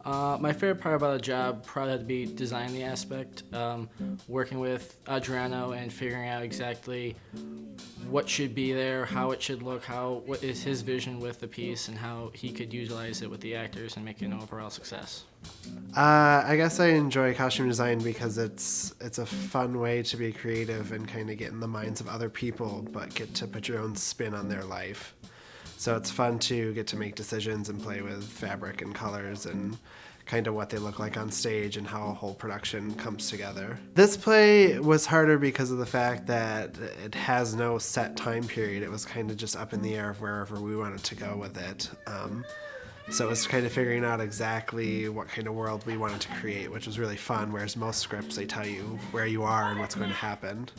My favorite part about the job probably had to be designing the aspect, working with Adriano and figuring out exactly what should be there, how it should look, what is his vision with the piece, and how he could utilize it with the actors and make it an overall success. I guess I enjoy costume design because it's a fun way to be creative and kind of get in the minds of other people, but get to put your own spin on their life. So it's fun to get to make decisions and play with fabric and colors and kind of what they look like on stage and how a whole production comes together. This play was harder because of the fact that it has no set time period. It was kind of just up in the air of wherever we wanted to go with it. So it was kind of figuring out exactly what kind of world we wanted to create, which was really fun, whereas most scripts, they tell you where you are and what's going to happen.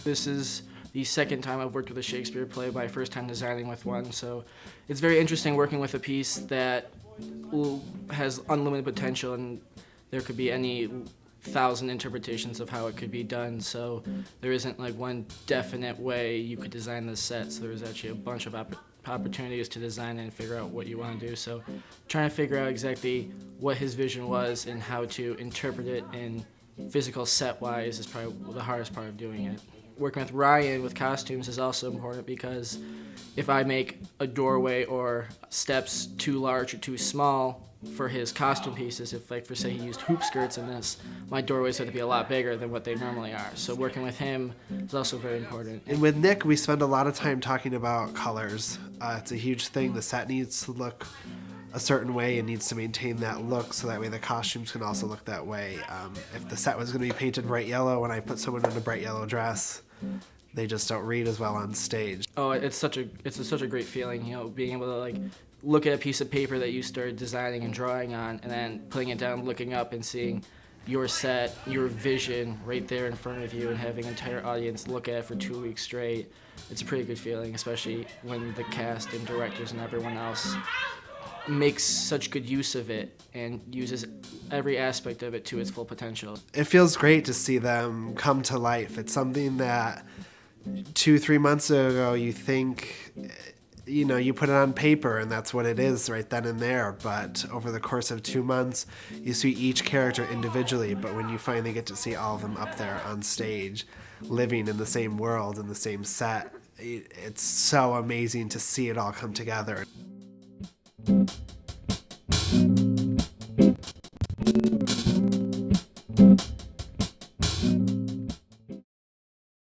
This is the second time I've worked with a Shakespeare play, my first time designing with one, so it's very interesting working with a piece that has unlimited potential, and there could be any 1,000 interpretations of how it could be done, so there isn't like one definite way you could design this set, so there's actually a bunch of opportunities to design and figure out what you want to do. So trying to figure out exactly what his vision was and how to interpret it in physical set-wise is probably the hardest part of doing it. Working with Ryan with costumes is also important because if I make a doorway or steps too large or too small for his costume pieces, if like for say he used hoop skirts in this, my doorways have to be a lot bigger than what they normally are. So working with him is also very important. And with Nick, we spend a lot of time talking about colors. It's a huge thing. The set needs to look a certain way and needs to maintain that look so that way the costumes can also look that way. If the set was going to be painted bright yellow and I put someone in a bright yellow dress, they just don't read as well on stage. Oh, it's such a great feeling, being able to like look at a piece of paper that you started designing and drawing on, and then putting it down, looking up and seeing your set, your vision right there in front of you, and having an entire audience look at it for 2 weeks straight. It's a pretty good feeling, especially when the cast and directors and everyone else makes such good use of it and uses every aspect of it to its full potential. It feels great to see them come to life. It's something that 2-3 months ago you think, you put it on paper and that's what it is right then and there, but over the course of 2 months you see each character individually, but when you finally get to see all of them up there on stage living in the same world, in the same set, it's so amazing to see it all come together.